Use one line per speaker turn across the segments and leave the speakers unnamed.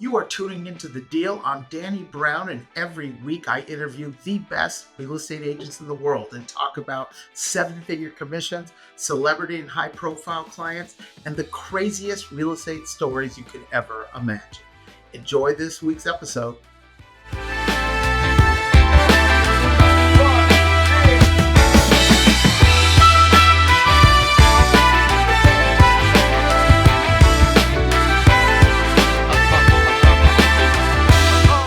You are tuning into The Deal. I'm Danny Brown, and every week I interview the best real estate agents in the world and talk about seven-figure commissions, celebrity and high-profile clients, and the craziest real estate stories you could ever imagine. Enjoy this week's episode.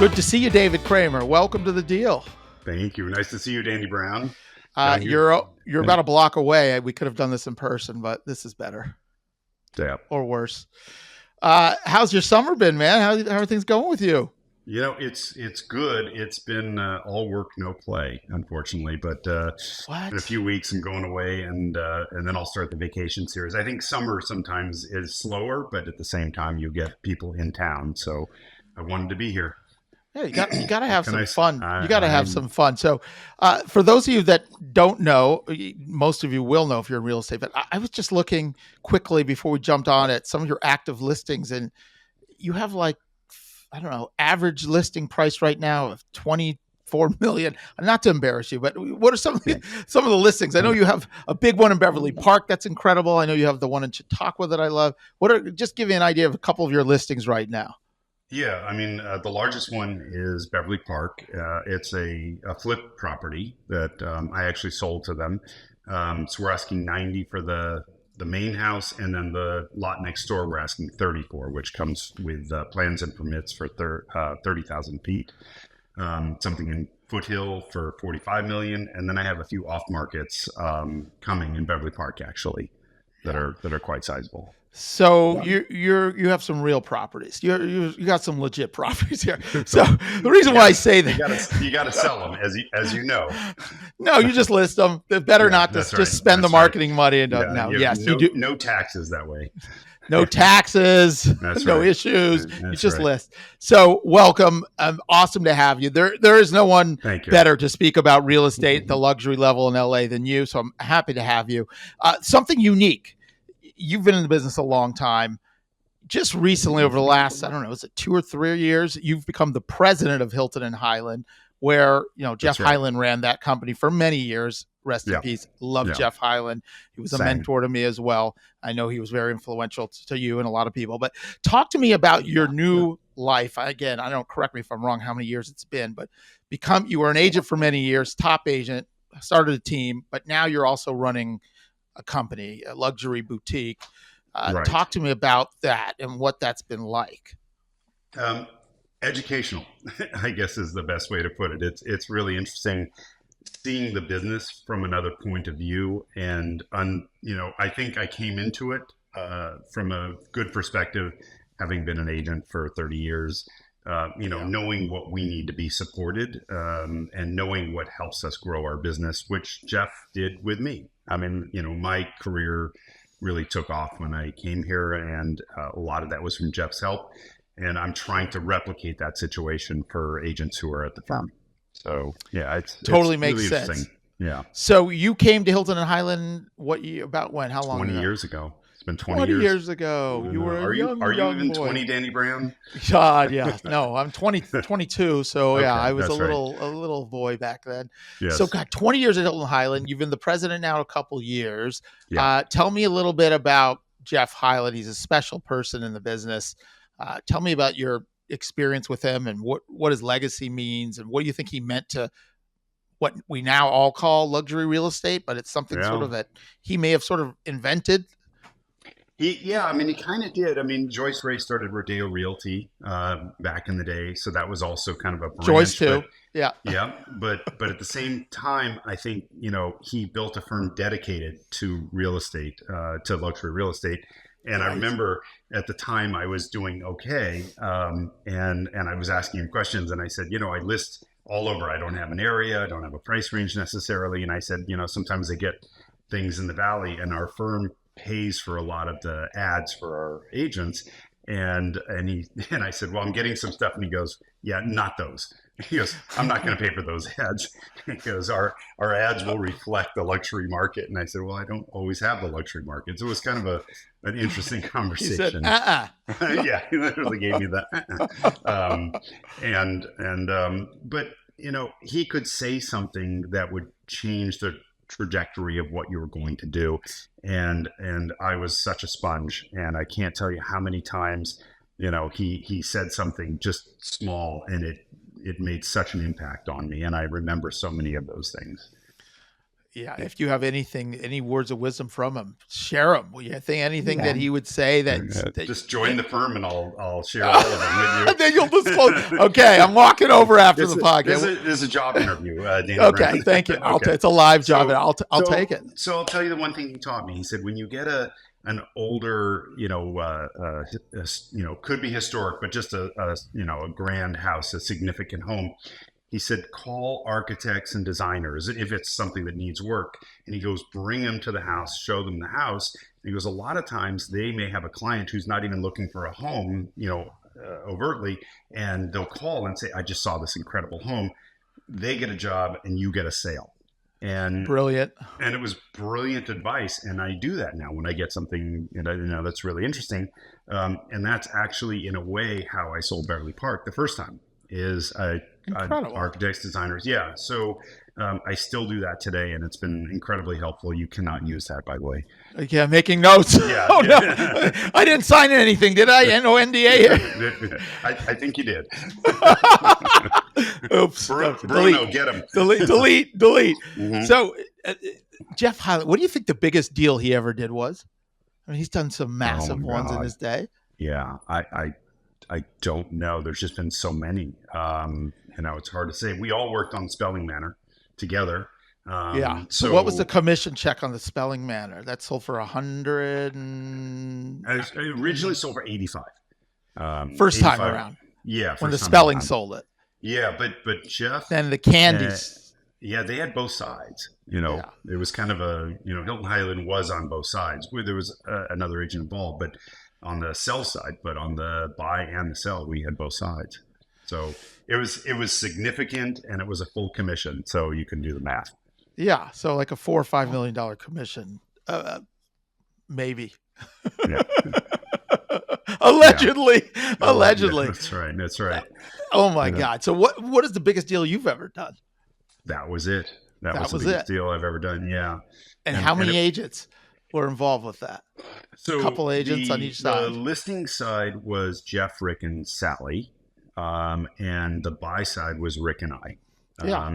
Good to see you, David Kramer. Welcome to The Deal.
Thank you. Nice to see you, Danny Brown.
You're about a block away. We could have done this in person, but this is better.
Yeah.
Or worse. How's your summer been, man? How are things going with you?
You know, it's good. It's been all work, no play, unfortunately. But in a few weeks, I'm going away, and then I'll start the vacation series. I think summer sometimes is slower, but at the same time, you get people in town. So I wanted to be here.
Yeah, you got to have some fun. You got to have some fun. So for those of you that don't know, most of you will know if you're in real estate, but I was just looking quickly before we jumped on at some of your active listings, and you have average listing price right now of $24 million. Not to embarrass you, but what are some of the listings? I know you have a big one in Beverly Park. That's incredible. I know you have the one in Chautauqua that I love. Just give me an idea of a couple of your listings right now.
Yeah, I mean, the largest one is Beverly Park. It's a flip property that I actually sold to them. So we're asking $90 for the main house, and then the lot next door we're asking $30 for, which comes with plans and permits for 30,000 feet. Something in Foothill for $45 million, and then I have a few off markets coming in Beverly Park actually that are quite sizable.
So you have some real properties. You got some legit properties here. So the reason why I say that
you got to sell them as you know.
No, you just list them. They're better not to just spend the marketing money. And you do.
No taxes that way.
No taxes. No issues. You just list. So welcome. Awesome to have you. There is no one better to speak about real estate at the luxury level in LA than you. So I'm happy to have you. Something unique. You've been in the business a long time. Just recently, over the last, is it 2 or 3 years, you've become the president of Hilton and Hyland, where, Jeff Hyland ran that company for many years. Rest in peace. Love Jeff Hyland. He was a mentor to me as well. I know he was very influential to you and a lot of people. But talk to me about your new life. Again, correct me if I'm wrong how many years it's been, but you were an agent for many years, top agent, started a team, but now you're also running a company, a luxury boutique. Talk to me about that and what that's been like.
Educational, I guess is the best way to put it. It's really interesting seeing the business from another point of view. And, I think I came into it from a good perspective, having been an agent for 30 years, knowing what we need to be supported and knowing what helps us grow our business, which Jeff did with me. I mean, my career really took off when I came here, and a lot of that was from Jeff's help. And I'm trying to replicate that situation for agents who are at the firm. So, yeah, it's
makes
really
sense.
Yeah.
So you came to Hilton and Hyland, how long
20
ago?
years ago. It's been 20 years
ago. You were
Are you even boy. 20, Danny Brown?
Yeah. No, I'm 22. So
okay,
I was a little boy back then.
Yes.
So 20 years at Hilton and Hyland. You've been the president now a couple years.
Yeah.
Tell me a little bit about Jeff Hyland. He's a special person in the business. Tell me about your experience with him and what his legacy means, and what do you think he meant to what we now all call luxury real estate, but it's something sort of that he may have sort of invented.
He kind of did. I mean, Joyce Ray started Rodeo Realty back in the day, so that was also kind of a branch.
Joyce too,
yeah. But at the same time, I think he built a firm dedicated to real estate, to luxury real estate. And I remember at the time I was doing okay, and I was asking him questions, and I said, I list all over. I don't have an area, I don't have a price range necessarily, and I said, sometimes I get things in the valley, and our firm pays for a lot of the ads for our agents. And I said, well, I'm getting some stuff. And he goes, yeah, not those. He goes, I'm not going to pay for those ads. He goes, our ads will reflect the luxury market. And I said, well, I don't always have the luxury market. So it was kind of an interesting conversation.
He said,
Yeah, he literally gave me that. But he could say something that would change the trajectory of what you were going to do, and I was such a sponge, and I can't tell you how many times he said something just small, and it made such an impact on me, and I remember so many of those things.
Yeah, if you have any words of wisdom from him, share them. Will you think anything that he would say that
just join the firm and I'll share all of them with you.
And then you'll disclose. Okay, I'm walking over after the podcast.
This is a job interview, Dana.
Okay, thank you. Okay. It's a live job, and I'll take it.
So I'll tell you the one thing he taught me. He said, when you get an older, could be historic, but just a grand house, a significant home. He said, call architects and designers if it's something that needs work. And he goes, bring them to the house, show them the house. And he goes, a lot of times they may have a client who's not even looking for a home, overtly, and they'll call and say, I just saw this incredible home. They get a job and you get a sale. And
brilliant. And
it was brilliant advice. And I do that now when I get something that's really interesting. And that's actually, in a way, how I sold Beverly Park the first time. Is architects, designers. Yeah. So I still do that today, and it's been incredibly helpful. You cannot use that, by the way.
Yeah, making notes.
Yeah.
Oh, no. I didn't sign anything, did I? No NDA here.
I think you did.
Oops.
Bruno, get him.
Delete.
Mm-hmm.
So, Jeff Hyland, what do you think the biggest deal he ever did was? I mean, he's done some massive ones in his day.
Yeah, I don't know. There's just been so many. It's hard to say. We all worked on Spelling Manor together.
So what was the commission check on the Spelling Manor? That sold for $100 and...
I originally sold for $85.
First 85, time around.
Yeah.
When the Spelling sold it.
Yeah, but Jeff...
Then the Candies.
They had both sides. It was kind of Hilton Hyland was on both sides. There was another agent involved, but on the sell side, but on the buy and the sell, we had both sides. So it was significant, and it was a full commission. So you can do the math. Yeah.
So like a $4 or $5 million commission, maybe.
Yeah.
Allegedly.
That's right.
Oh my God. So what is the biggest deal you've ever done?
That was it. That was the biggest deal I've ever done. Yeah.
And how many agents were involved with that?
So
a couple agents on each side.
The listing side was Jeff, Rick, and Sally. And the buy side was Rick and I.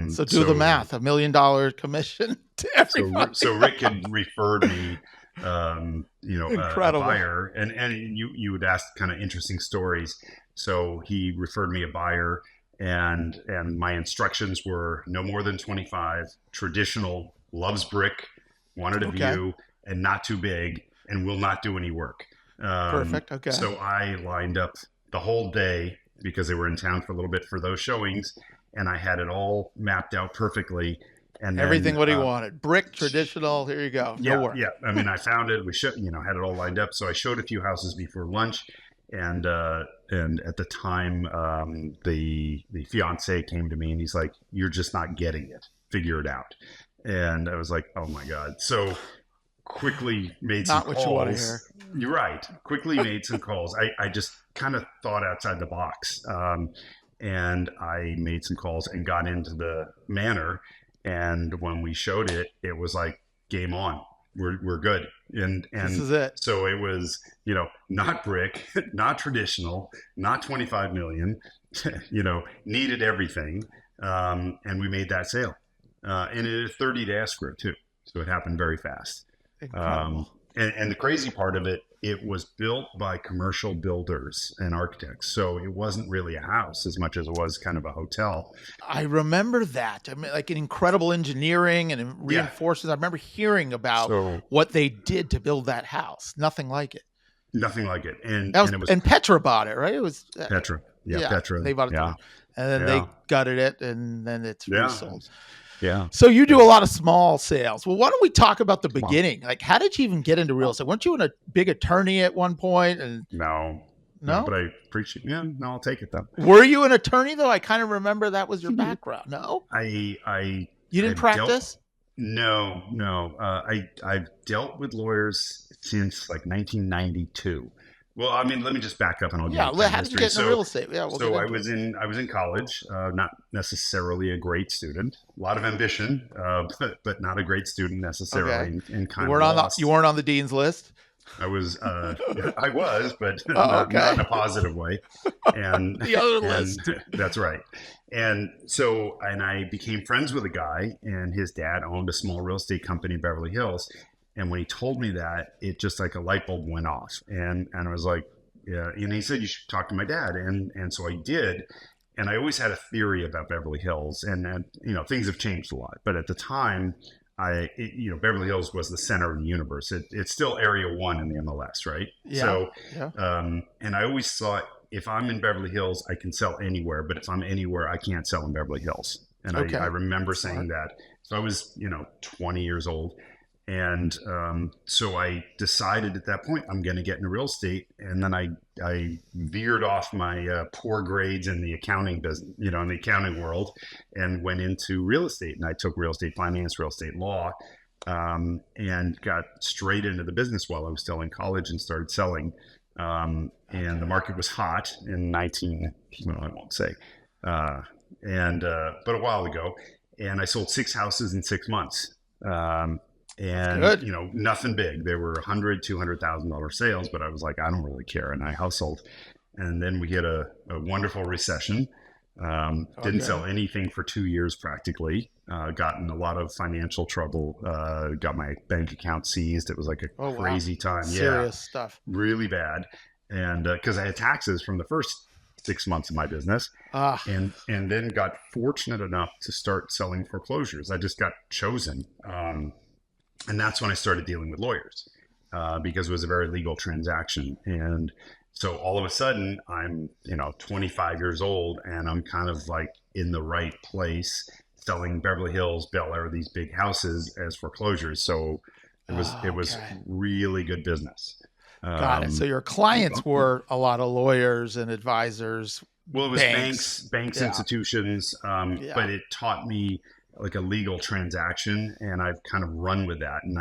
So do the math. $1 million commission to everybody.
So Rick had referred me,
Incredible.
a buyer, and you would ask kind of interesting stories. So he referred me a buyer, and my instructions were no more than 25, traditional, loves brick, wanted a view, and not too big, and will not do any work.
Perfect. Okay.
So I lined up the whole day because they were in town for a little bit for those showings, and I had it all mapped out perfectly. And then,
everything what he wanted. Brick, traditional, here you go. No work.
Yeah. I mean, I found it. We had it all lined up. So I showed a few houses before lunch, and at the time, the fiance came to me and he's like, "You're just not getting it. Figure it out." And I was like, "Oh my God." So quickly made some calls. Not what you want to hear. You're right. Quickly made some calls. I just kind of thought outside the box. And I made some calls and got into the manor. And when we showed it, it was like game on. We're good. And
this is it.
So it was, not brick, not traditional, not 25 million, needed everything. And we made that sale. And it had 30-day escrow too. So it happened very fast. And the crazy part of it, it was built by commercial builders and architects. So it wasn't really a house as much as it was kind of a hotel.
I remember that. I mean, like an incredible engineering and reinforcements. I remember hearing about what they did to build that house. Nothing like it.
Nothing like it. And
Petra bought it, right? It was
Petra. Yeah, Petra.
They bought it. Yeah. And then they gutted it, and then it's resold.
Yeah.
So you do a lot of small sales. Well, why don't we talk about the beginning? Like, how did you even get into real estate? Weren't you a big attorney at one point? And
No, but I appreciate. Yeah, no, I'll take it though.
Were you an attorney though? I kind of remember that was your background. No,
You
didn't practice.
No. I've dealt with lawyers since like 1992. Well, I mean, let me just back up and I'll give you
how did you get into real estate? Yeah,
I was in college, not necessarily a great student, a lot of ambition, but not a great student necessarily, and kind of lost.
You weren't on the dean's list.
I was, but not in a positive way. And
the other list.
That's right. And so, and I became friends with a guy, and his dad owned a small real estate company in Beverly Hills. And when he told me that, it just like a light bulb went off. And I was like, yeah. And he said, you should talk to my dad. And so I did. And I always had a theory about Beverly Hills, and things have changed a lot. But at the time, Beverly Hills was the center of the universe. It's still area 1 in the MLS, right?
Yeah.
So,
yeah.
And I always thought, if I'm in Beverly Hills, I can sell anywhere. But if I'm anywhere, I can't sell in Beverly Hills. And I remember saying that. So I was, 20 years old. And so I decided at that point, I'm going to get into real estate. And then I veered off my poor grades in the accounting business, in the accounting world, and went into real estate. And I took real estate finance, real estate law, and got straight into the business while I was still in college and started selling. And the market was hot in I won't say, but a while ago. And I sold 6 houses in 6 months. And, nothing big. They were $100,000, $200,000 sales, but I was like, I don't really care. And I hustled. And then we hit a wonderful recession. Didn't sell anything for 2 years practically. Got in a lot of financial trouble. Got my bank account seized. It was like a crazy time.
Serious stuff.
Really bad. And because I had taxes from the first 6 months of my business, and then got fortunate enough to start selling foreclosures. I just got chosen. And that's when I started dealing with lawyers, because it was a very legal transaction. And so all of a sudden I'm, 25 years old, and I'm kind of like in the right place, selling Beverly Hills, Bel Air, these big houses as foreclosures. So it was really good business.
Got it. So your clients were a lot of lawyers and advisors.
Well, it was banks, institutions, but it taught me like a legal transaction, and I've kind of run with that, and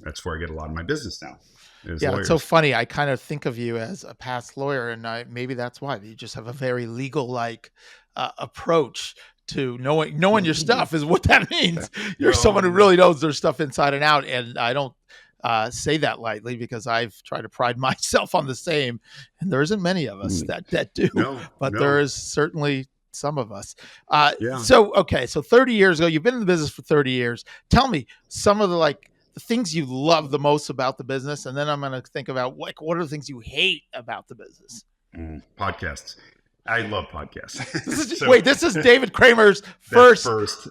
that's where I get a lot of my business now.
Lawyers. It's so funny. I kind of think of you as a past lawyer, and maybe that's why you just have a very legal-like approach to knowing your stuff is what that means. You're someone who really knows their stuff inside and out, and I don't say that lightly, because I've tried to pride myself on the same, and there isn't many of us that do, but there is certainly some of us. So 30 years ago, you've been in the business for 30 years. Tell me some of the things you love the most about the business. And then I'm going to think about what are the things you hate about the business?
Podcasts. I love podcasts.
This is David Kramer's first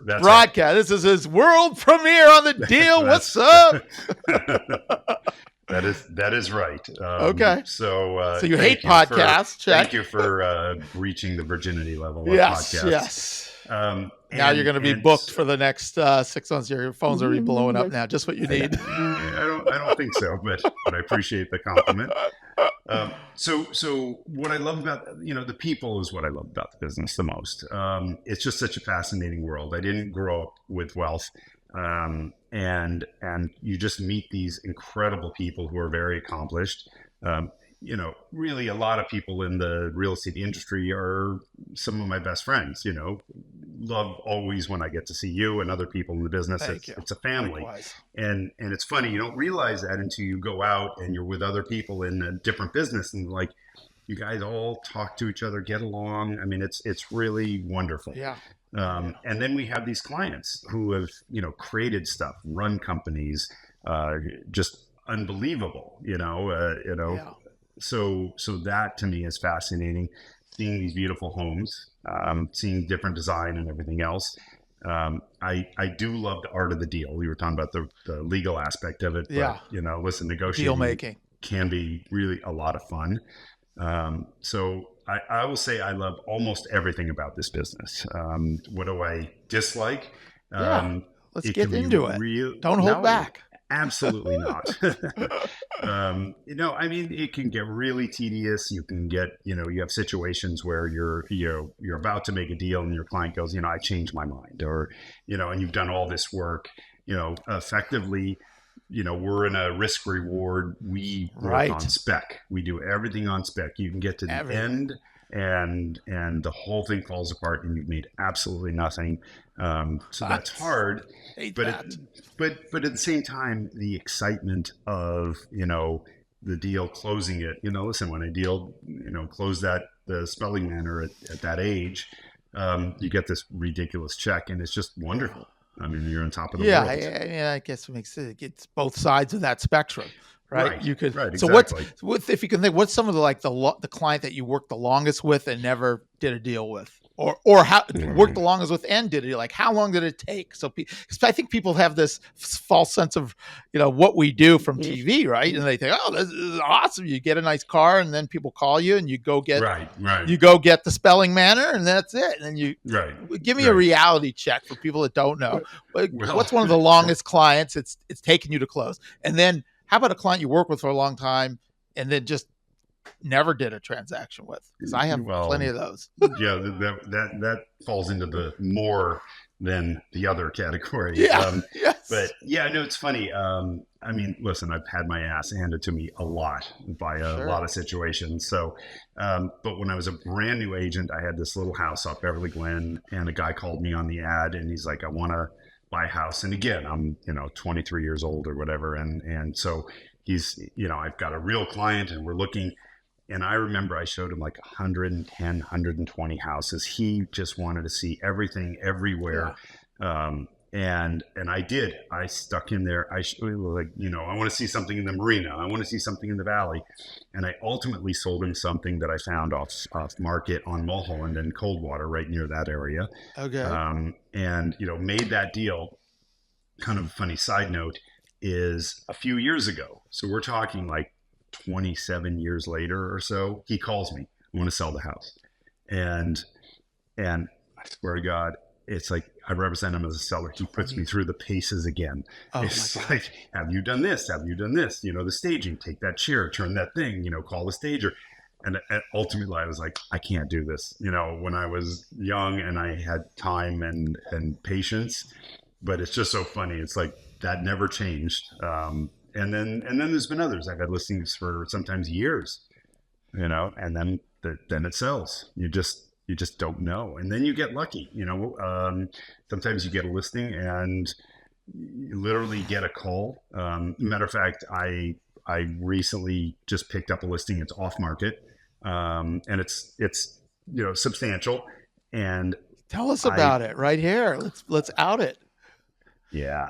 broadcast. Right. This is his world premiere on the deal. What's up?
That is right.
So you hate podcasts.
Thank you for reaching the virginity level of podcasts.
Yes. Now you're going to be booked for the next 6 months. Your phones are blowing up now. Just what you need.
I don't think so, but I appreciate the compliment. So what I love about the people is what I love about the business the most. It's just such a fascinating world. I didn't grow up with wealth. And you just meet these incredible people who are very accomplished. Really a lot of people in the real estate industry are some of my best friends. Love always when I get to see you and other people in the business. It's a family. Likewise. And it's funny, you don't realize that until you go out and you're with other people in a different business, and like you guys all talk to each other, get along. I mean, it's really wonderful.
Yeah.
And then we have these clients who have, created stuff, run companies, just unbelievable, So that to me is fascinating, seeing these beautiful homes, seeing different design and everything else. I do love the art of the deal. We were talking about the legal aspect of it, but negotiating
deal making
can be really a lot of fun. So I will say I love almost everything about this business. What do I dislike?
Let's get into it. Don't hold back.
Absolutely not. It can get really tedious. You can get, you have situations where you're about to make a deal and your client goes, I changed my mind, or, and you've done all this work effectively, we're in a risk reward. We work on spec. We do everything on spec. You can get to the end and the whole thing falls apart and you've made absolutely nothing. So that's hard. But at the same time, the excitement of, the deal, closing it, listen, when a deal, close the Spelling Manor at that age, you get this ridiculous check and it's just wonderful. I mean, you're on top of the world.
I guess it makes it's both sides of that spectrum, right? You could.
Right,
so
exactly.
If you can think, what's some of the client that you worked the longest with and never did a deal with, or how worked the longest with and did it? Like, how long did it take? So, because I think people have this false sense of what we do from TV, right? And they think, oh, this is awesome. You get a nice car, and then people call you, and you go get you go get the Spelling Manor, and that's it. And then you give me a reality check for people that don't know. What's one of the longest clients it's taken you to close? And then how about a client you work with for a long time and then just never did a transaction with? Because I have plenty of those.
That falls into the more than the other category.
Yes.
But it's funny. I mean, listen, I've had my ass handed to me a lot by a lot of situations. So, but when I was a brand new agent, I had this little house off Beverly Glen, and a guy called me on the ad, and he's like, I want to buy a house. And again, I'm 23 years old or whatever, and so he's I've got a real client, and we're looking. And I remember I showed him like 110, 120 houses. He just wanted to see everything everywhere. And I did. I stuck in there. I want to see something in the marina. I want to see something in the valley. And I ultimately sold him something that I found off market on Mulholland and Coldwater, right near that area.
Okay.
And made that deal. Kind of a funny side note is a few years ago. So we're talking like 27 years later or so, he calls me. I want to sell the house. And I swear to God, it's like I represent him as a seller. He puts me through the paces again. It's like, have you done this? Have you done this? The staging, take that chair, turn that thing, call the stager. And ultimately I was like, I can't do this. When I was young and I had time and patience, but it's just so funny. It's like that never changed. And then there's been others. I've had listings for sometimes years, and then it sells. You just don't know. And then you get lucky, sometimes you get a listing and you literally get a call. Matter of fact, I recently just picked up a listing. It's off market. And it's substantial. And
tell us about it right here. Let's out it.
Yeah.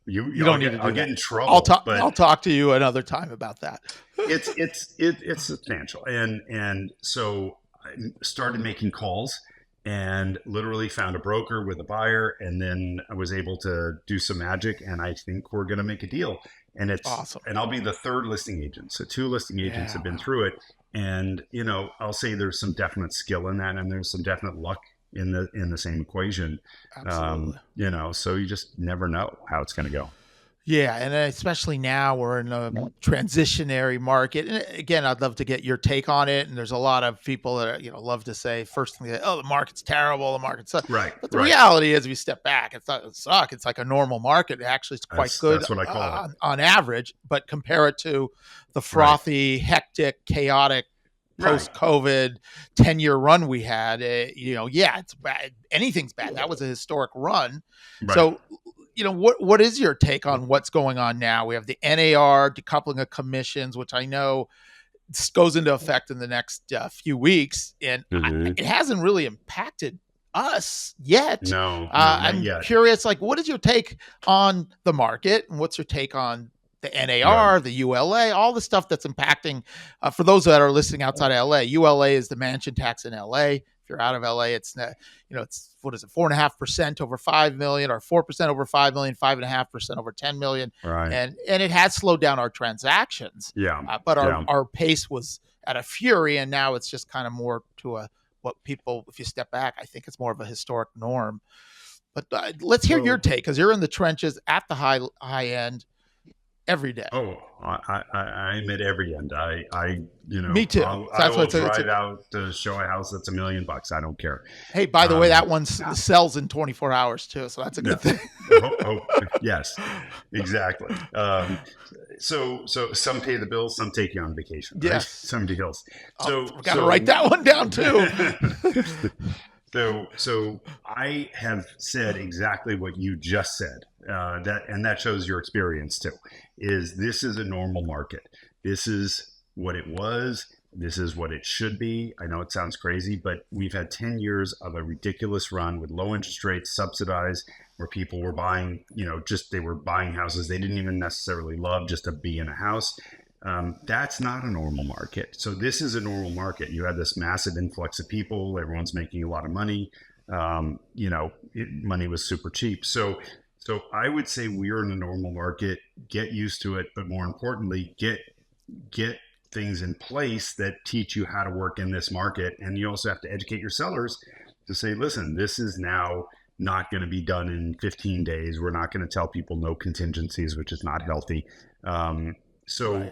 You don't need to do that. I'll get in trouble.
I'll talk to you another time about that.
It's substantial, and so I started making calls, and literally found a broker with a buyer, and then I was able to do some magic, and I think we're going to make a deal. And it's
awesome.
And I'll be the third listing agent. So 2 listing agents have been through it, and I'll say there's some definite skill in that, and there's some definite luck in the same equation.
Absolutely.
So you just never know how it's going to go.
Yeah. And especially now we're in a transitionary market. And again, I'd love to get your take on it. And there's a lot of people that, love to say first thing, oh, the market's terrible. The market's suck.
Right.
But the reality is, if you step back, it's not suck. It's like a normal market. Actually, it's quite good.
That's what I call it.
On average, but compare it to the frothy, hectic, chaotic, post-COVID 10-year run we had, it's bad. Anything's bad. That was a historic run. Right. So, what is your take on what's going on now? We have the NAR decoupling of commissions, which I know goes into effect in the next few weeks, and it hasn't really impacted us yet.
No,
I'm curious, what is your take on the market, and what's your take on the NAR, the ULA, all the stuff that's impacting, for those that are listening outside of LA, ULA is the mansion tax in LA. If you're out of LA, it's, it's, 4.5% over 5 million, or 4% over 5 million, 5.5% over 10 million.
Right.
And it has slowed down our transactions. But our pace was at a fury, and now it's just kind of more to what people, if you step back, I think it's more of a historic norm. But let's hear your take, because you're in the trenches at the high end. every day.
Oh, I'm at every end.
Me too.
I will drive out to show a house that's $1 million. I don't care.
Hey, by the way, that one sells in 24 hours too, so that's a good thing.
Yes, exactly. So some pay the bills, some take you on vacation. Right?
Yes,
some deals. So
I've got to write that one down too.
So I have said exactly what you just said. That shows your experience too. This is a normal market. This is what it was. This is what it should be. I know it sounds crazy, but we've had 10 years of a ridiculous run with low interest rates, subsidized, where people were buying, they were buying houses they didn't even necessarily love just to be in a house. That's not a normal market. So this is a normal market. You had this massive influx of people. Everyone's making a lot of money. Money was super cheap. So I would say we're in a normal market. Get used to it, but more importantly, get things in place that teach you how to work in this market. And you also have to educate your sellers to say, listen, this is now not going to be done in 15 days. We're not going to tell people no contingencies, which is not healthy. So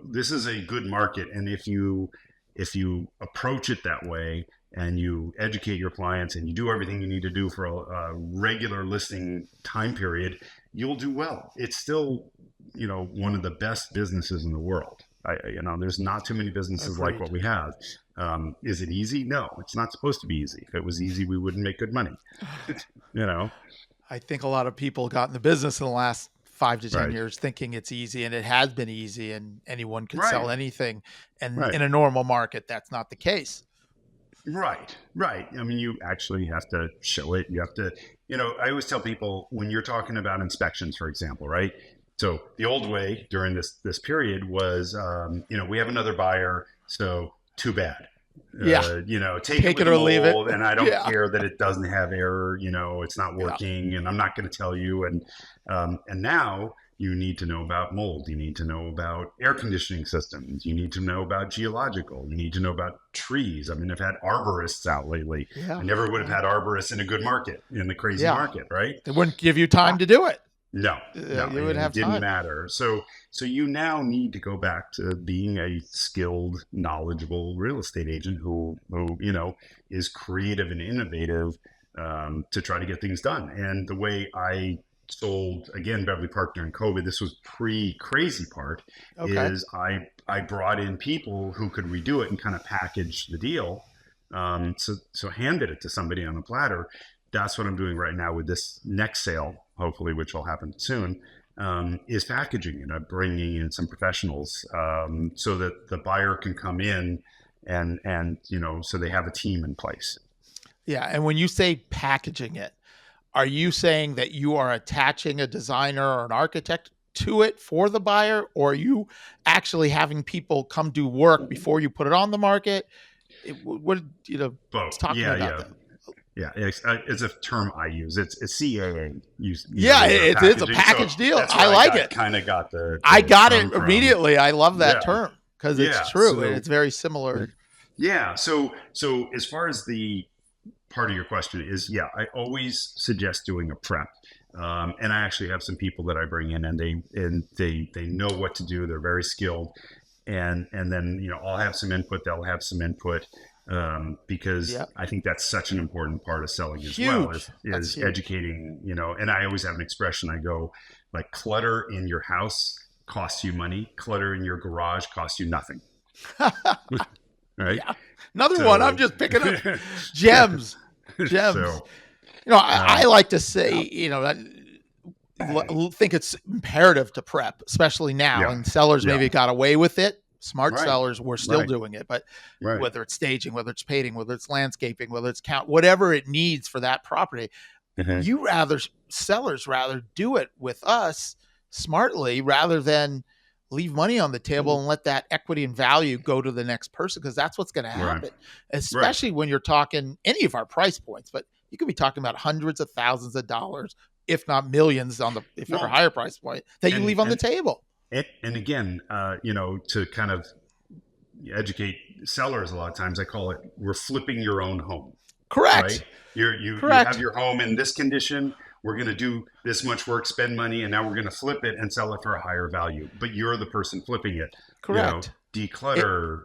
this is a good market. And if you approach it that way and you educate your clients and you do everything you need to do for a regular listing time period, you'll do well. It's still, one of the best businesses in the world. There's not too many businesses like what we have. Is it easy? No, it's not supposed to be easy. If it was easy, we wouldn't make good money.
I think a lot of people got in the business in the last 5 to 10 years thinking it's easy, and it has been easy and anyone can sell anything. And in a normal market, that's not the case.
Right. I mean, you actually have to show it. You have to, I always tell people when you're talking about inspections, for example, right? So the old way during this period was, we have another buyer, so too bad. Take it or leave it. And I don't care that it doesn't have error, it's not working and I'm not going to tell you. And now you need to know about mold. You need to know about air conditioning systems. You need to know about geological. You need to know about trees. I mean, I've had arborists out lately. Yeah. I never would have had arborists in a good market, in the crazy market, right?
They wouldn't give you time to do it.
No,
you would have
it didn't
time.
matter. So you now need to go back to being a skilled, knowledgeable real estate agent who is creative and innovative to try to get things done. And the way I sold, again, Beverly Park during COVID, this was pre-crazy part, is I brought in people who could redo it and kind of package the deal. So handed it to somebody on a platter. That's what I'm doing right now with this next sale, hopefully, which will happen soon, is packaging it. I'm bringing in some professionals so that the buyer can come in and so they have a team in place.
Yeah. And when you say packaging it, are you saying that you are attaching a designer or an architect to it for the buyer, or are you actually having people come do work before you put it on the market?
Both.
Talk to me about that.
Yeah, it's a term I use. It's CAA.
It is a package deal. I like it.
Kind of got the
I got it immediately. I love that term because it's true. It's very similar.
Yeah. So as far as the part of your question is, I always suggest doing a prep. And I actually have some people that I bring in, and they know what to do. They're very skilled, and then I'll have some input. They'll have some input. Because I think that's such an important part of selling as well is educating, and I always have an expression. I go like, clutter in your house costs you money. Clutter in your garage costs you nothing. Right.
Yeah. Another one. I'm just picking up gems. So, I like to say, think it's imperative to prep, especially now, and sellers maybe got away with it. Smart sellers were still doing it, but whether it's staging, whether it's painting, whether it's landscaping, whether it's whatever it needs for that property, sellers rather do it with us smartly rather than leave money on the table and let that equity and value go to the next person, because that's what's going to happen, especially when you're talking any of our price points, but you could be talking about hundreds of thousands of dollars, if not millions if you're a higher price point that you leave on the table.
And again, to kind of educate sellers, a lot of times I call it, we're flipping your own home.
Correct.
Right? You have your home in this condition. we're going to do this much work, spend money, and now we're going to flip it and sell it for a higher value. But you're the person flipping it.
Correct.
Declutter,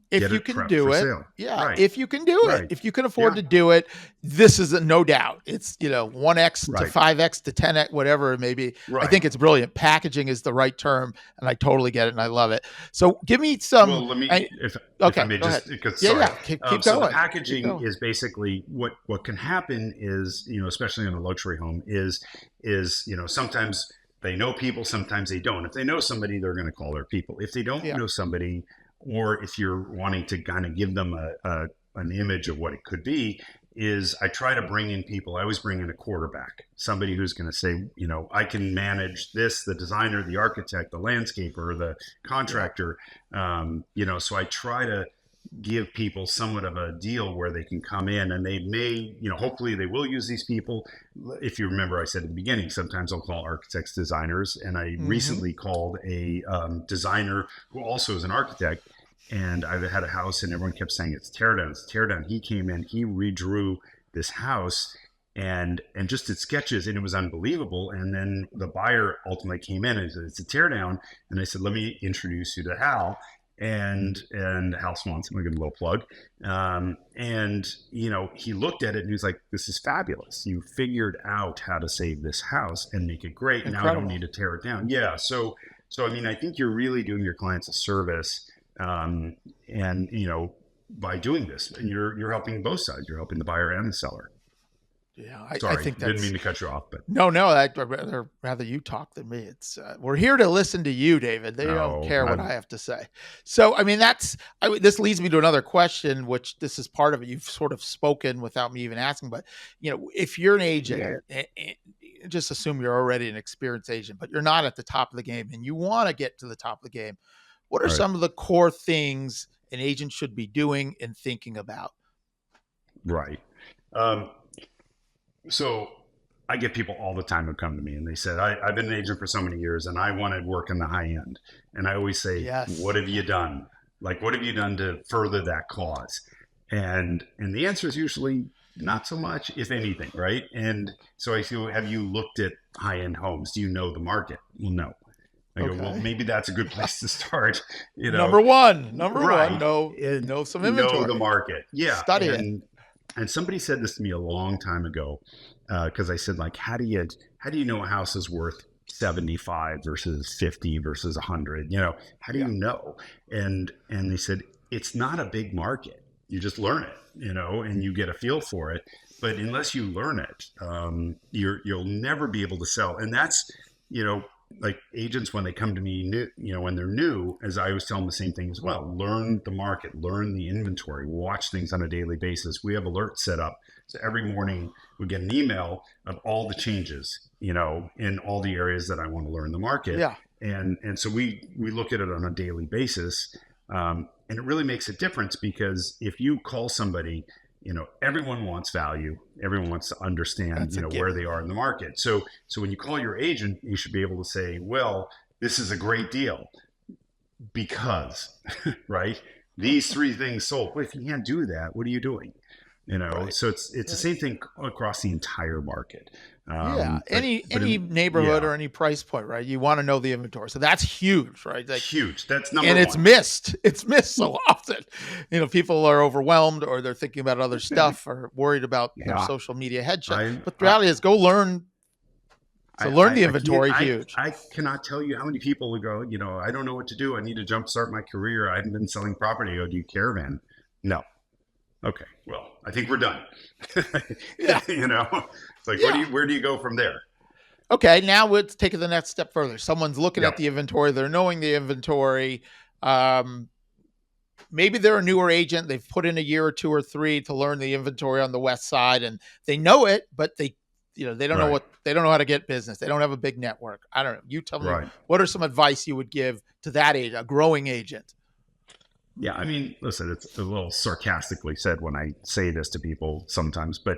if you can do it,
right.
If you can do it, if you can afford to do it, this is no doubt. It's 1x to 5x to 10x, whatever it may be.
Right.
I think it's brilliant. Packaging is the right term, and I totally get it, and I love it. So give me some.
Well, let me. If I may
go
just,
ahead.
Because,
keep
so
going.
The packaging is basically what can happen is especially in a luxury home is sometimes they know people, sometimes they don't. If they know somebody, they're going to call their people. If they don't know somebody, or if you're wanting to kind of give them an image of what it could be, is I try to bring in people. I always bring in a quarterback, somebody who's going to say, I can manage this, the designer, the architect, the landscaper, the contractor. So I try to give people somewhat of a deal where they can come in and they may, hopefully they will use these people. If you remember, I said at the beginning, sometimes I'll call architects designers. And I recently called a designer who also is an architect. And I had a house and everyone kept saying, it's tear down, it's tear down. He came in, he redrew this house and just did sketches, and it was unbelievable. And then the buyer ultimately came in and said, it's a tear down. And I said, let me introduce you to Hal. And Hal Swanson, we give him a little plug. He looked at it and he was like, this is fabulous. You figured out how to save this house and make it great.
Incredible.
Now I don't need to tear it down. Yeah. So I think you're really doing your clients a service. By doing this, and you're helping both sides. You're helping the buyer and the seller.
Yeah,
Sorry,
I think
didn't mean to cut you off, but
no, I'd rather you talk than me. It's we're here to listen to you, David. They don't care what I have to say. So, this leads me to another question, which this is part of it. You've sort of spoken without me even asking, but if you're an agent, just assume you're already an experienced agent, but you're not at the top of the game, and you want to get to the top of the game. What are some of the core things an agent should be doing and thinking about?
Right. So I get people all the time who come to me and they said, I've been an agent for so many years and I want to work in the high end. And I always say, what have you done? Like, what have you done to further that cause? And the answer is usually not so much, if anything, right? And so I say, have you looked at high-end homes? Do you know the market? Well, no. I go, well, maybe that's a good place to start.
Number one, know some inventory.
Know the market. Yeah.
Study it.
And somebody said this to me a long time ago, because I said, like, how do you know a house is worth 75 versus 50 versus 100? How do you know? And they said, it's not a big market. You just learn it, and you get a feel for it. But unless you learn it, you'll never be able to sell. And that's, like agents, when they come to me, when they're new, as I always tell them the same thing as well, learn the market, learn the inventory, watch things on a daily basis. We have alerts set up. So every morning we get an email of all the changes, in all the areas that I want to learn the market.
Yeah.
And so we look at it on a daily basis. And it really makes a difference, because if you call somebody, everyone wants value. Everyone wants to understand, where they are in the market. So when you call your agent, you should be able to say, well, this is a great deal because, right? These three things sold. Well, if you can't do that, what are you doing? Right. So it's the same thing across the entire market.
Any neighborhood or any price point, right? You want to know the inventory. So that's huge, right? Like,
huge. That's number
one. And it's missed so
Mm-hmm.
often. People are overwhelmed, or they're thinking about other stuff, or worried about their social media headshot. But the reality is, go learn. So learn the inventory. Huge.
I cannot tell you how many people would go, I don't know what to do. I need to jumpstart my career. I haven't been selling property. I go, do you caravan? No. Okay, well, I think we're done. It's like, where do you go from there?
Okay, now let's take it the next step further. Someone's looking at the inventory. They're knowing the inventory. Maybe they're a newer agent. They've put in a year or two or three to learn the inventory on the west side, and they know it, but they don't know they don't know how to get business. They don't have a big network. I don't know. You tell me, what are some advice you would give to that agent, a growing agent?
Yeah, I mean, listen, it's a little sarcastically said when I say this to people sometimes, but,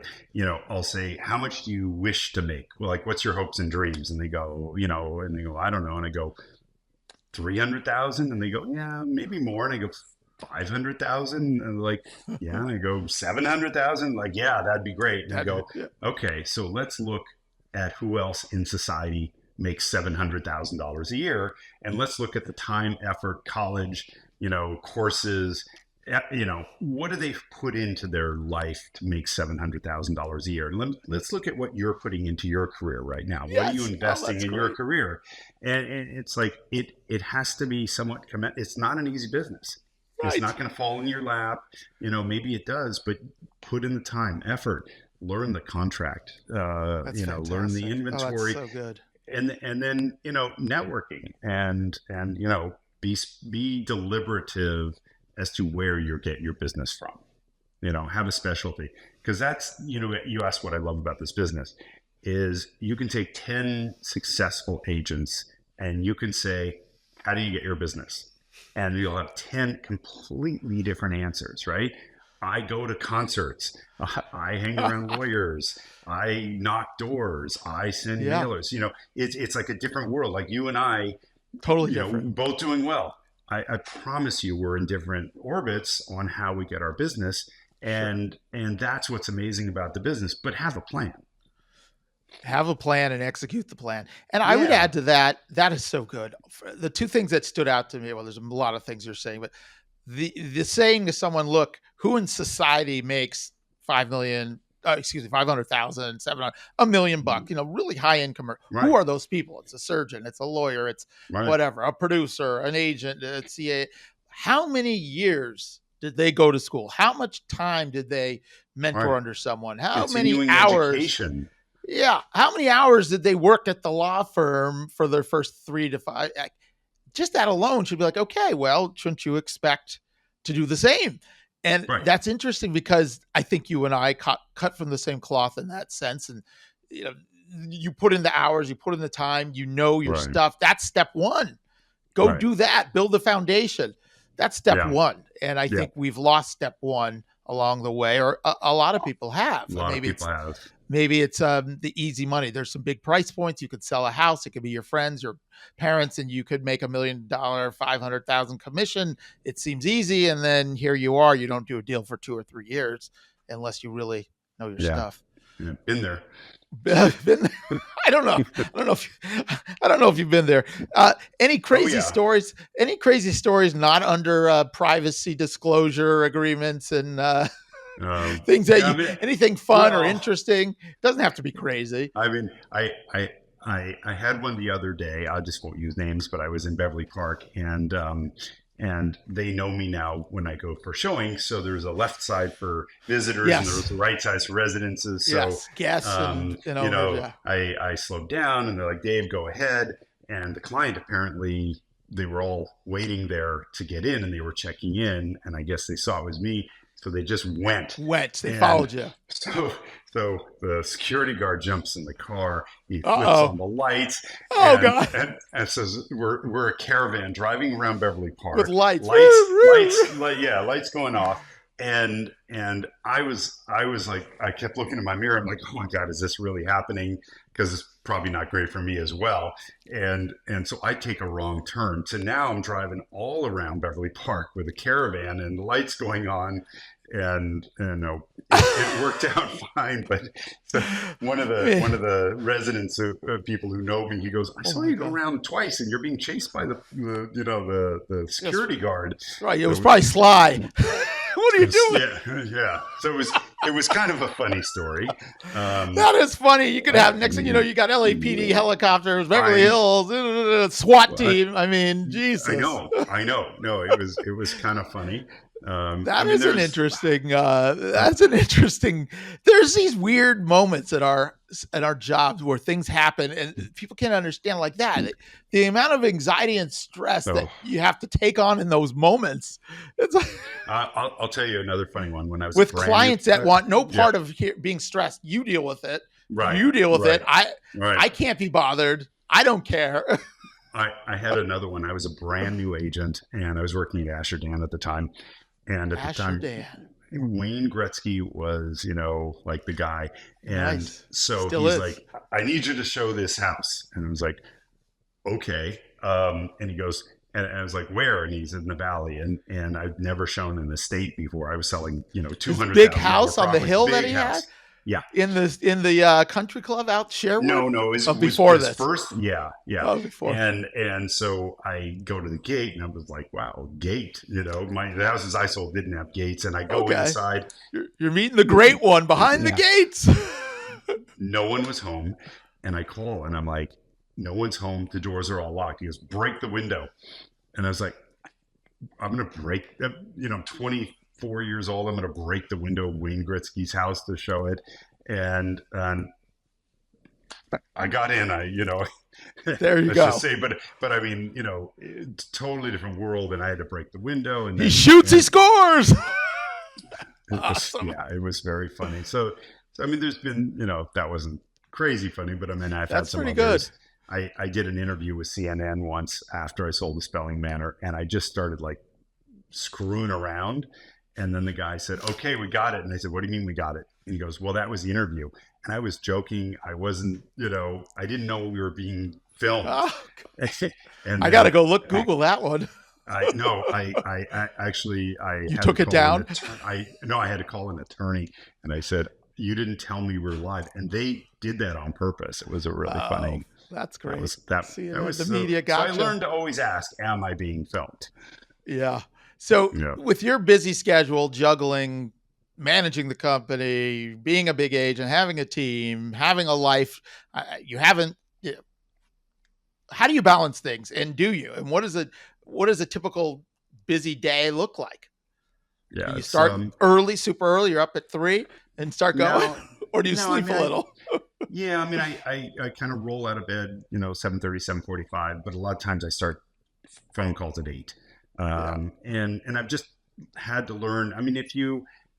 I'll say, how much do you wish to make? Well, like, what's your hopes and dreams? And they go, I don't know. And I go, 300,000? And they go, yeah, maybe more. And I go, 500,000? And like, yeah. And I go, 700,000? Like, yeah, that'd be great. And I go, okay, so let's look at who else in society makes $700,000 a year. And let's look at the time, effort, college, courses, what do they put into their life to make $700,000 a year? And let's look at what you're putting into your career right now. Yes. What are you investing in your career? And it's like, it has to be somewhat, it's not an easy business. Right. It's not going to fall in your lap. Maybe it does, but put in the time, effort, learn the contract, learn the inventory.
Oh, that's so good.
And then, networking and be deliberative as to where you get your business from, have a specialty. Because that's, you asked what I love about this business is you can take 10 successful agents and you can say, how do you get your business? And you'll have 10 completely different answers, right? I go to concerts. I hang around lawyers. I knock doors. I send mailers. It's like a different world. Like you and I,
totally different.
Both doing well. I promise you, we're in different orbits on how we get our business, and that's what's amazing about the business. But have a plan.
Have a plan and execute the plan. And I would add to that. That is so good. The two things that stood out to me. Well, there's a lot of things you're saying, but the saying to someone, look, who in society makes 500,000, 700, $1 million bucks, really high income. Right. Who are those people? It's a surgeon, it's a lawyer, it's whatever, a producer, an agent, a CA. How many years did they go to school? How much time did they mentor under someone? How many hours?
Education.
Yeah. How many hours did they work at the law firm for their first 3 to 5? Just that alone should be like, okay, well, shouldn't you expect to do the same? And that's interesting because I think you and I cut from the same cloth in that sense. And, you put in the hours, you put in the time, your stuff. That's step one. Go do that. Build the foundation. That's step one. And I think we've lost step one along the way, or a lot of people have. Maybe it's the easy money. There's some big price points. You could sell a house. It could be your friends, your parents, and you could make $1 million, 500,000 commission. It seems easy. And then here you are. You don't do a deal for 2 or 3 years unless you really know your stuff.
Yeah. Been there.
I don't know if you've been there. Any crazy stories? Any crazy stories not under privacy disclosure agreements and things that anything fun or interesting? Doesn't have to be crazy.
I mean, I had one the other day. I just won't use names, but I was in Beverly Park, and they know me now when I go for showing. So there's a left side for visitors and there's a right side for residences. So
guests,
I slowed down and they're like, Dave, go ahead. And the client, apparently they were all waiting there to get in and they were checking in. And I guess they saw it was me. So they just went.
They followed you.
So the security guard jumps in the car. He flips on the lights.
God!
And says, "We're a caravan driving around Beverly Park
with lights,
lights going off." And I was like, I kept looking in my mirror. I'm like, oh my God, is this really happening? Because it's probably not great for me as well. And so I take a wrong turn. So now I'm driving all around Beverly Park with a caravan and the lights going on. And it worked out fine. But so one of the residents, people who know me, he goes, "I saw you go around twice, and you're being chased by the security guard."
Right, it was probably Sly. What are you doing?
Yeah. So it was kind of a funny story.
That is funny. You could have next thing you know, you got LAPD helicopters, Beverly Hills, SWAT team. I mean, Jesus.
I know. No, it was kind of funny.
That's an interesting. There's these weird moments at our jobs where things happen and people can't understand like that. The amount of anxiety and stress that you have to take on in those moments. It's like,
I'll tell you another funny one. When I was
with clients that want no part of being stressed, you deal with it.
Right.
You deal with it. I can't be bothered. I don't care.
I had another one. I was a brand new agent and I was working at Asher Dan at the time. And at the time, Wayne Gretzky was, like the guy. And so he's like, I need you to show this house. And I was like, okay. And he goes, and I was like, where? And he's in the valley. And I've never shown in the state before. I was selling, $200,000
big house on the hill that he had? In the country club out Sherwood?
No, it was
before this.
First, yeah.
Oh, before.
And so I go to the gate, and I was like, wow, gate. The houses I sold didn't have gates, and I go inside.
You're meeting the great one behind the gates.
No one was home, and I call, and I'm like, no one's home. The doors are all locked. He goes, break the window, and I was like, I'm gonna break. I'm 24 years old. I'm gonna break the window of Wayne Gretzky's house to show it, and I got in.
There you go.
Just say, but I mean, it's a totally different world, and I had to break the window. And
he shoots, he scores.
Awesome. It was very funny. So I mean, there's been, that wasn't crazy funny, but I mean, I've had some others. Good. I did an interview with CNN once after I sold the Spelling Manor, and I just started like screwing around. And then the guy said, okay, we got it. And I said, what do you mean we got it? And he goes, well, that was the interview. And I was joking. I wasn't, I didn't know we were being filmed. Oh,
and I got to go Google that one.
I actually
you took it down.
I had to call an attorney, and I said, you didn't tell me we were live. And they did that on purpose. It was a really funny.
That's great.
That was
the media gotcha.
So I learned to always ask, am I being filmed?
Yeah. So with your busy schedule, juggling, managing the company, being a big agent, having a team, having a life, how do you balance things? And do you? And what does a typical busy day look like?
Yeah.
You start early, super early. You're up at 3 and start going, or do you sleep a little?
Yeah. I mean, I kind of roll out of bed, 7:30, 7:45, but a lot of times I start phone calls at 8. And I've just had to learn. I mean,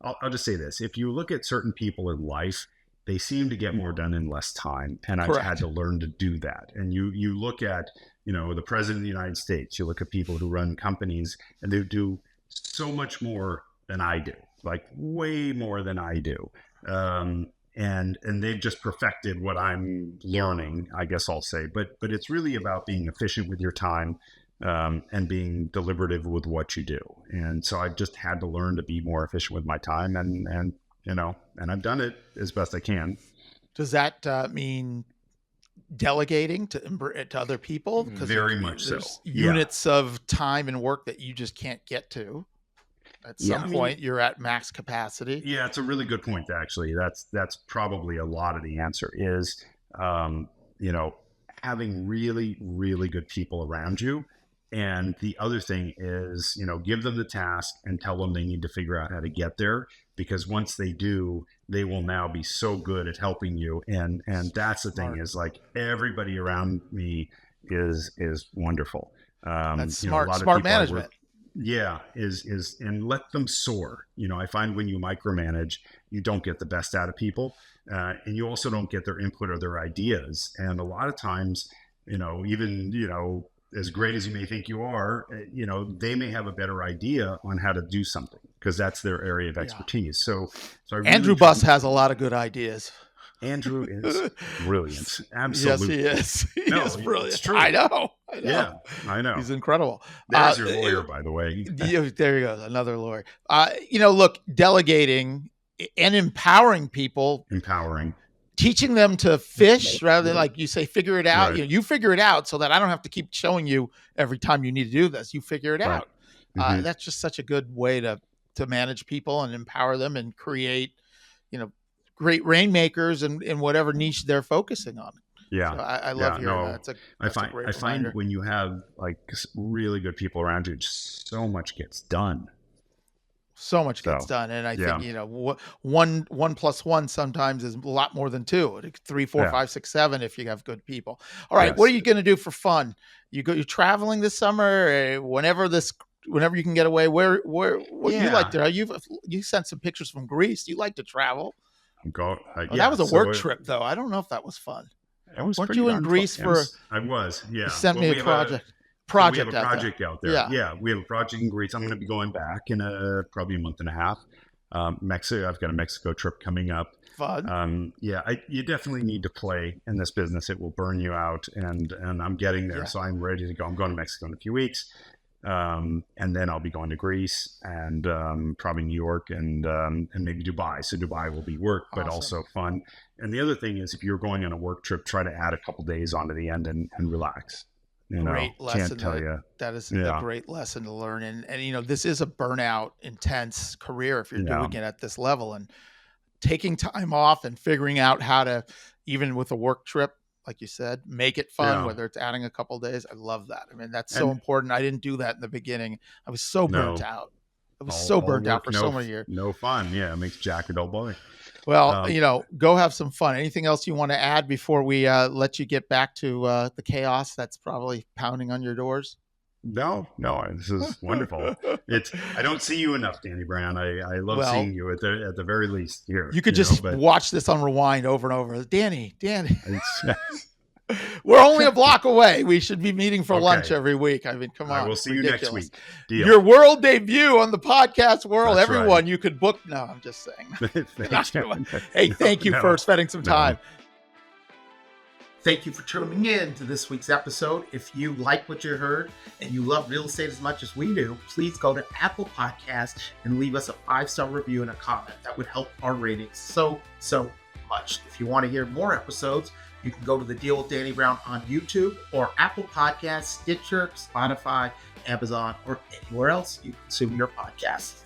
I'll just say this, if you look at certain people in life, they seem to get more done in less time. And I've had to learn to do that. And you look at, the president of the United States, you look at people who run companies, and they do so much more than I do, like way more than I do. And they've just perfected what I'm learning, I guess I'll say. But it's really about being efficient with your time, and being deliberative with what you do. And so I've just had to learn to be more efficient with my time, and I've done it as best I can.
Does that mean delegating to other people?
Very much so.
Units of time and work that you just can't get to. At some point, you're at max capacity.
Yeah, it's a really good point, actually. That's probably a lot of the answer is, having really, really good people around you. And the other thing is, give them the task and tell them they need to figure out how to get there, because once they do, they will now be so good at helping you. And that's the thing is, like, everybody around me is wonderful.
That's smart management.
And let them soar. I find when you micromanage, you don't get the best out of people, and you also don't get their input or their ideas. And a lot of times, even as great as you may think you are, they may have a better idea on how to do something, because that's their area of expertise. So I really
Andrew Buss has a lot of good ideas.
Andrew is brilliant. Absolutely.
Yes, he is. He is brilliant. It's true. I know.
Yeah, I know.
He's incredible.
There's your lawyer, by the way.
There you go. Another lawyer. Look, delegating and empowering people. Teaching them to fish rather than, like you say, figure it out.
Right.
You figure it out so that I don't have to keep showing you every time you need to do this. You figure it out. Mm-hmm. That's just such a good way to manage people and empower them and create, great rainmakers in whatever niche they're focusing on.
Yeah.
So I love hearing that.
I find when you have like really good people around you, so much gets done.
So much gets done. And I think, one plus one sometimes is a lot more than 2, 3, 4, 5, 6, 7, if you have good people. All right. Yes. What are you going to do for fun? You're traveling this summer, whenever you can get away, what you like to, you sent some pictures from Greece. You like to travel. That was a work trip though. I don't know if that was fun. Weren't you in Greece for?
I was. Yeah.
You sent me a project.
We have a project out there. Yeah, we have a project in Greece. I'm going to be going back in probably a month and a half. Mexico. I've got a Mexico trip coming up.
Fun.
You definitely need to play in this business. It will burn you out, and I'm getting there, so I'm ready to go. I'm going to Mexico in a few weeks. And then I'll be going to Greece and probably New York and maybe Dubai. So Dubai will be work, but also fun. And the other thing is, if you're going on a work trip, try to add a couple days onto the end and relax.
Great lesson.
Can't tell you.
That is a great lesson to learn. And this is a burnout, intense career if you're doing it at this level. And taking time off and figuring out how to, even with a work trip, like you said, make it fun, whether it's adding a couple of days. I love that. I mean, that's so important. I didn't do that in the beginning. I was so burnt out. I was so burnt out for so many years.
No fun. Yeah, it makes Jack a dull boy.
Well, go have some fun. Anything else you want to add before we let you get back to the chaos that's probably pounding on your doors?
No, this is wonderful. I don't see you enough, Danny Brown. I love seeing you at the very least here.
You could just watch this on rewind over and over. Danny. We're only a block away. We should be meeting for lunch every week. I mean, come on.
We'll see you next week. Deal.
Your world debut on the podcast world. That's everyone, right. You could book. No, I'm just saying. Hey, thank you for spending some time. Thank you for tuning in to this week's episode. If you like what you heard and you love real estate as much as we do, please go to Apple Podcasts and leave us a 5-star review and a comment. That would help our ratings so much. If you want to hear more episodes, you can go to The Deal with Danny Brown on YouTube or Apple Podcasts, Stitcher, Spotify, Amazon, or anywhere else you consume your podcasts.